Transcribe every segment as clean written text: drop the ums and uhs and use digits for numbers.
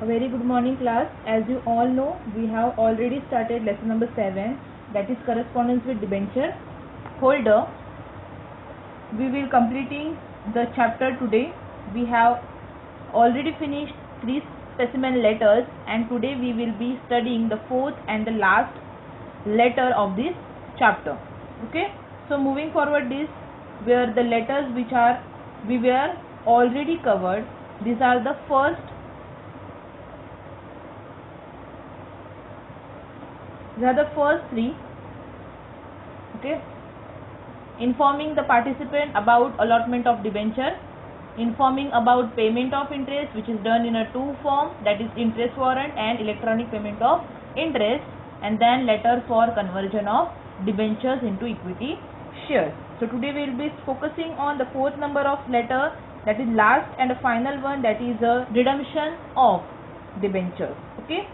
A very good morning class. As you all know, we have already started lesson number 7, that is correspondence with debenture holder. We will completing the chapter today. We have already finished 3 specimen letters and today we will be studying the 4th and the last letter of this chapter. Okay, so moving forward, this were the letters which are we were already covered. These are the first 3. Okay, informing the participant about allotment of debenture, informing about payment of interest, which is done in a 2 form, that is interest warrant and electronic payment of interest, and then letter for conversion of debentures into equity shares. So today we will be focusing on the 4th number of letter, that is last and the final one, that is a redemption of debentures. Okay,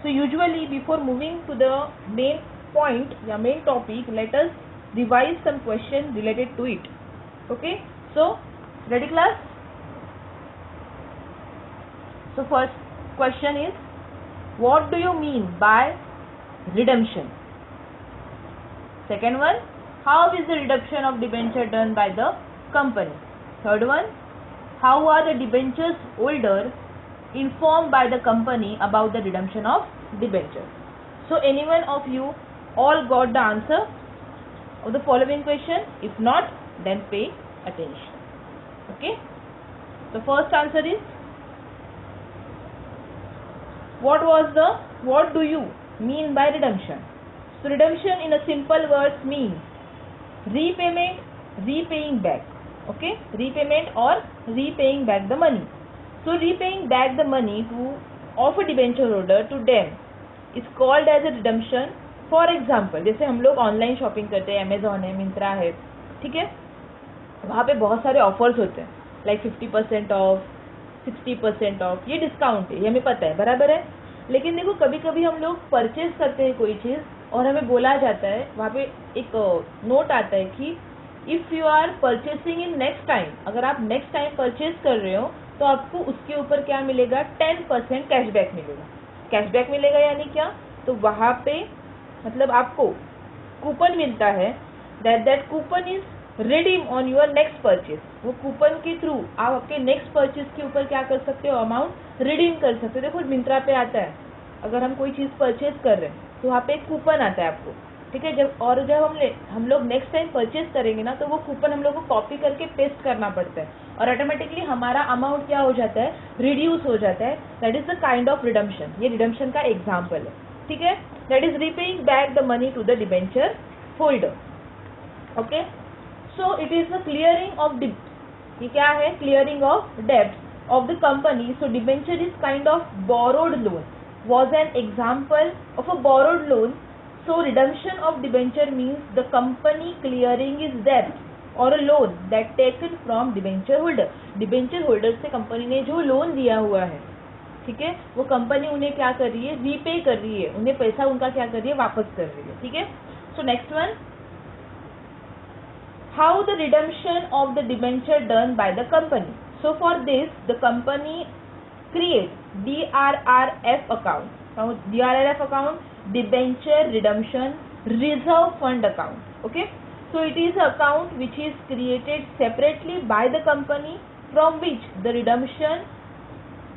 so usually before moving to the main point, the main topic, let us revise some question related to it. Okay, so ready class? So first question is, what do you mean by redemption? Second one, how is the redemption of debenture done by the company? Third one, how are the debentures holder informed by the company about the redemption of debentures? So anyone of you all got the answer of the following question? If not, then pay attention. Okay, the first answer is, what do you mean by redemption? So redemption in a simple words means repayment, repaying back. Okay, repayment or repaying back the money. So repaying back the money of a debenture holder to them is called as a redemption. For example, जैसे हम लोग online shopping करते हैं, Amazon है, मिंत्रा है, ठीक है, वहाँ पे बहुत सारे ऑफर्स होते हैं, लाइक 50% ऑफ, 60% ऑफ, ये डिस्काउंट है, ये हमें पता है, बराबर है. लेकिन देखो कभी कभी हम लोग परचेज करते हैं कोई चीज़ और हमें बोला जाता है, वहाँ पे एक नोट आता है कि if you are purchasing in next time, अगर आप नेक्स्ट टाइम परचेज कर रहे हो तो आपको उसके ऊपर क्या मिलेगा, 10% कैशबैक मिलेगा. कैशबैक मिलेगा यानी क्या, तो वहाँ पे मतलब आपको कूपन मिलता है, that coupon is redeem on your next purchase. वो कूपन के थ्रू आप आपके नेक्स्ट परचेज के ऊपर क्या कर सकते हो, अमाउंट रिडीम कर सकते हो. देखो मिंत्रा पे आता है, अगर हम कोई चीज़ परचेज कर रहे हैं तो वहाँ पे एक कूपन आता है आपको, ठीक है. जब हम लोग नेक्स्ट टाइम परचेज करेंगे ना, तो वो कूपन हम लोग को कॉपी करके पेस्ट करना पड़ता है और ऑटोमेटिकली हमारा अमाउंट क्या हो जाता है, रिड्यूस हो जाता है. That is the kind of redemption. ये रिडम्पशन का एग्जाम्पल है, ठीक है. That is repaying back the money to the debenture holder. Okay, so it is the clearing of debt. ये क्या है, clearing of debts of the company. So debenture is kind of borrowed loan, was an example of a borrowed loan. So redemption of debenture means the company clearing its debt or a loan that taken from debenture holder. debenture holder से company ने जो loan दिया हुआ है, ठीक है, वो company उन्हें क्या कर रही है, रीपे कर रही है, उन्हें पैसा उनका क्या कर रही है, वापस कर रही है, ठीक है. So next one, how the redemption of the debenture done by the company. So for this the company create DRRF account. DRRF account, debenture redemption reserve fund account. Okay, so it is an account which is created separately by the company from which the redemption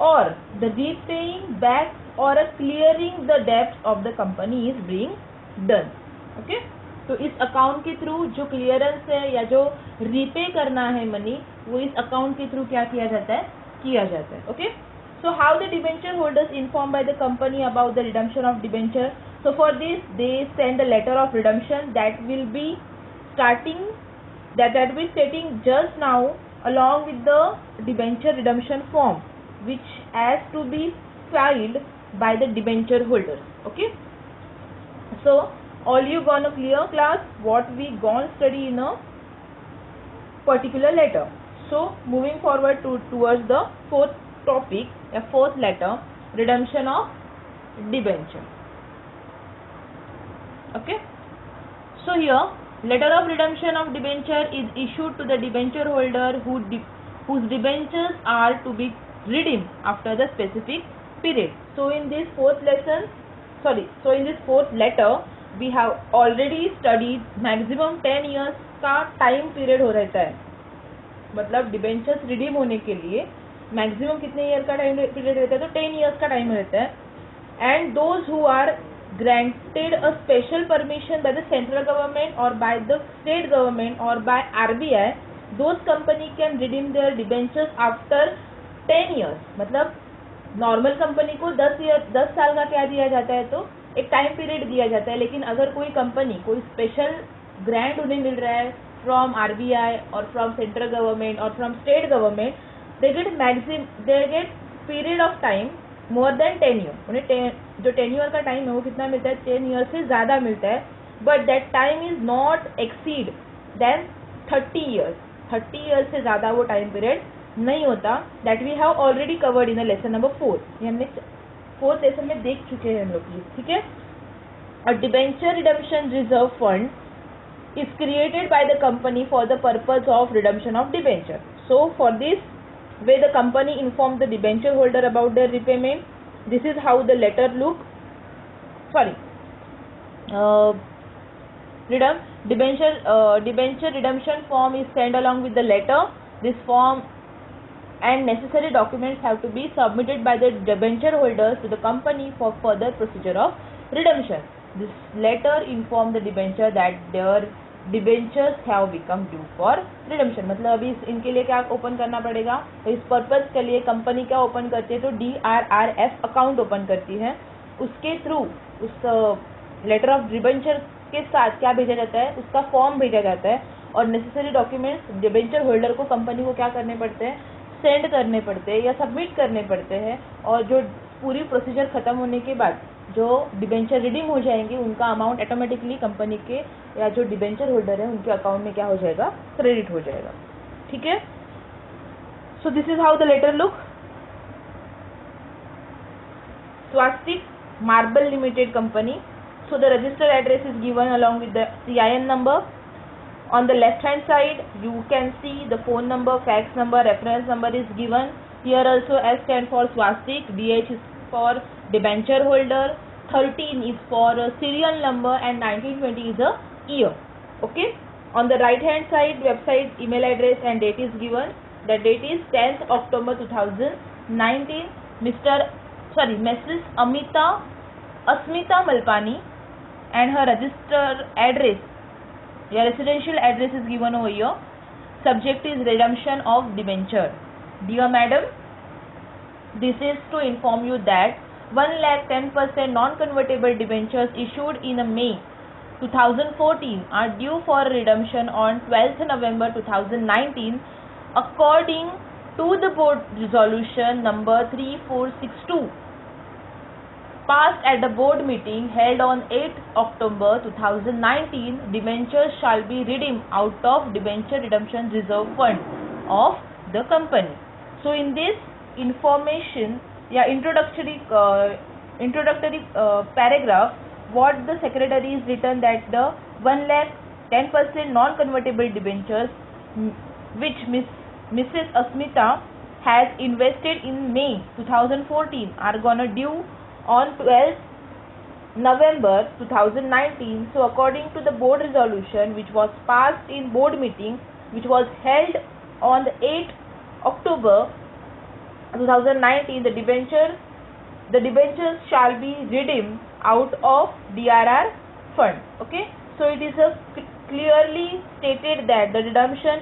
or the repaying back or a clearing the debts of the company is being done. Okay, तो इस account के through जो clearance है या जो repay करना है money, वो इस अकाउंट के थ्रू क्या किया जाता है. Okay, so how the debenture holders informed by the company about the redemption of debenture. So for this they send a letter of redemption that will be stating just now along with the debenture redemption form, which has to be filed by the debenture holders. Okay, so all you gonna clear class what we gonna study in a particular letter. So moving forward towards the 4th topic, a 4th letter, redemption of debenture. Okay, so here letter of redemption of debenture is issued to the debenture holder whose debentures are to be redeemed after the specific period. So in this fourth letter we have already studied maximum 10 years का time period हो रहता है, मतलब debentures redeem होने के लिए maximum कितने year का टाइम पीरियड रहता है, तो 10 ईयर्स का टाइम रहता है. And those who are granted a special permission by the central government or by the state government or by RBI, those company can redeem their debentures after 10 years. मतलब normal company को 10 साल का क्या दिया जाता है, तो एक टाइम पीरियड दिया जाता है. लेकिन अगर कोई कंपनी कोई स्पेशल ग्रांट उन्हें मिल रहा है फ्रॉम RBI और फ्रॉम सेंट्रल गवर्नमेंट और from state government, they get period of time more than 10 year. उन्हें जो 10 ईयर का टाइम है वो कितना मिलता है, 10 ईयर से ज़्यादा मिलता है. But that time is not exceed than 30 years. 30 years से ज़्यादा वो टाइम पीरियड नहीं होता. That we have already covered in lesson number 4. ये हमने 4th लेसन में देख चुके हैं हम लोग ये, ठीक है. अ debenture redemption reserve fund is created by the company for the purpose of redemption of debenture. So for this way the company inform the debenture holder about their repayment. This is how the letter look. Debenture redemption form is sent along with the letter. This form and necessary documents have to be submitted by the debenture holders to the company for further procedure of redemption. This letter inform the debenture that their debentures have become due for redemption. मतलब अभी इनके लिए क्या open करना पड़ेगा, तो इस purpose के लिए कंपनी क्या ओपन करती है, तो DRRF अकाउंट ओपन करती है. उसके थ्रू उस लेटर ऑफ डिबेंचर के साथ क्या भेजा जाता है, उसका फॉर्म भेजा जाता है. और नेसेसरी डॉक्यूमेंट्स डिबेंचर होल्डर को कंपनी को क्या करने पड़ते हैं, सेंड करने पड़ते हैं या सबमिट करने पड़ते हैं. और जो पूरी प्रोसीजर खत्म होने के बाद जो डिबेंचर रिडीम हो जाएंगे उनका अमाउंट ऑटोमेटिकली कंपनी के या जो डिबेंचर होल्डर है उनके अकाउंट में क्या हो जाएगा, क्रेडिट हो जाएगा. ठीक है. So this is how the letter look. Swastik marble limited company. So the registered address is given along with the CIN number. On the left hand side you can see the phone number, fax number, reference number is given. Here also S stand for Swastik, DH is for debenture holder, 13 is for serial number and 1920 is a year. Okay. On the right hand side website email address and date is given. The date is 10th October 2019. Mrs. Asmita Malpani and her registered address, your residential address is given over here. Subject is redemption of debenture. Dear madam, this is to inform you that 1,10% non-convertible debentures issued in May 2014 are due for redemption on 12th November 2019 according to the board resolution number 3462 passed at the board meeting held on 8th October 2019. Debentures shall be redeemed out of debenture redemption reserve fund of the company. So in this information introductory paragraph, what the secretary is written that the 1,10% non-convertible debentures which Mrs. Asmita has invested in May 2014 are gonna due on 12th November 2019. So according to the board resolution which was passed in board meeting which was held on the 8th October 2019, the debentures shall be redeemed out of DRR fund. Okay. So it is clearly stated that the redemption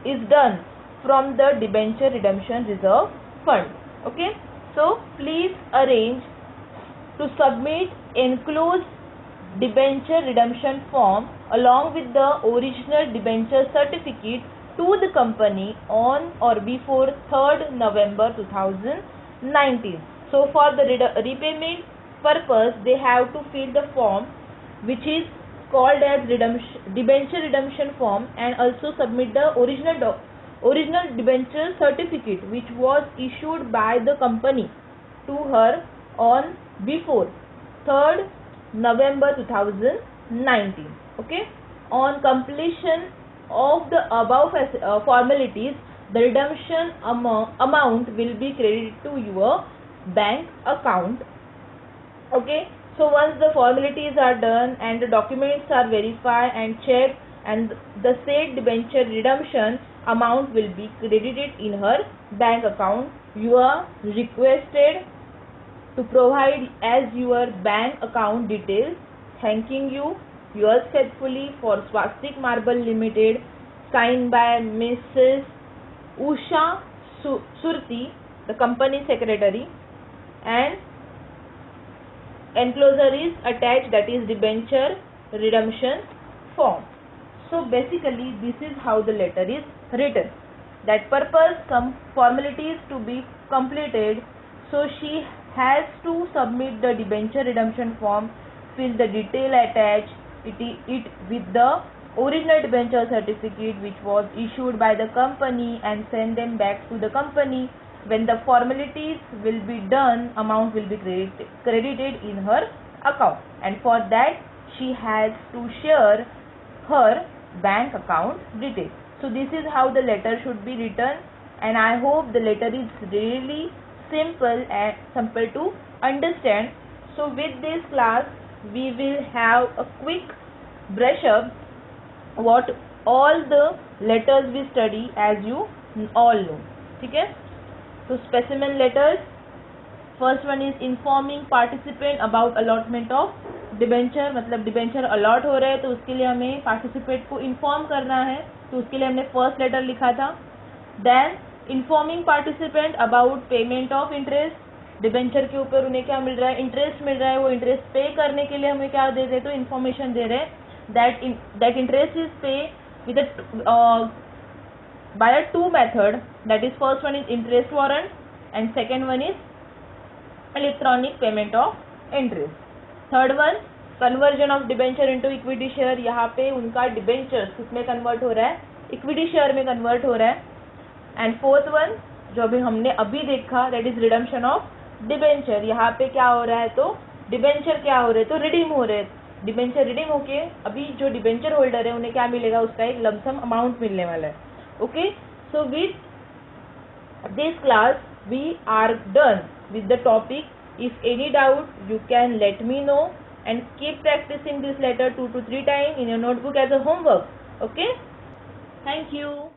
is done from the debenture redemption reserve fund. Okay. So please arrange to submit enclosed debenture redemption form along with the original debenture certificate to the company on or before 3rd November 2019. So for the repayment purpose they have to fill the form which is called as debenture redemption form and also submit the original debenture certificate which was issued by the company to her on before 3rd November 2019. Okay. On completion of the above formalities, the redemption amount will be credited to your bank account. Okay, so once the formalities are done and the documents are verified and checked, and the said debenture redemption amount will be credited in her bank account, you are requested to provide as your bank account details. Thanking you. Yours faithfully for Swastik Marble Limited. Signed by Mrs. Usha Surti, the company secretary, and enclosure is attached, that is debenture redemption form. So basically this is how the letter is written. That purpose some formalities to be completed, so she has to submit the debenture redemption form, fill the detail attached it with the original debenture certificate which was issued by the company, and send them back to the company. When the formalities will be done, amount will be credited in her account, and for that she has to share her bank account details. So this is how the letter should be written, and I hope the letter is really simple and simple to understand. So with this class we will have a quick brush up what all the letters we study, as you all know. ठीक है, so specimen letters. First one is informing participant about allotment of debenture, मतलब debenture allot हो रहे हैं तो उसके लिए हमें पार्टिसिपेट को इन्फॉर्म करना है, तो उसके लिए हमने फर्स्ट लेटर लिखा था. Then informing participant about payment of interest, debenture के ऊपर उन्हें क्या मिल रहा है, इंटरेस्ट मिल रहा है, वो इंटरेस्ट पे करने के लिए हमें क्या दे रहे, तो इन्फॉर्मेशन दे रहे हैं दैट इंटरेस्ट इज पे with by a two method, that is first one is interest warrant and second one is electronic payment of interest. Third one conversion of debenture into equity share, यहाँ पे उनका debenture किसमें convert हो रहा है, equity share में convert हो रहा है. एंड फोर्थ वन जो अभी हमने अभी देखा, that is redemption of debenture, यहाँ पे क्या हो रहा है, तो डिबेंचर क्या हो रहे हैं, तो रिडीम हो रहे हैं. डिबेंचर रिडीम होके अभी जो डिबेंचर होल्डर है उन्हें क्या मिलेगा, उसका एक लमसम अमाउंट मिलने वाला है. Okay, so with this class we are done with the topic. If any doubt you can let me know, and keep practicing this letter 2 to 3 times in your notebook as a homework. Okay, thank you.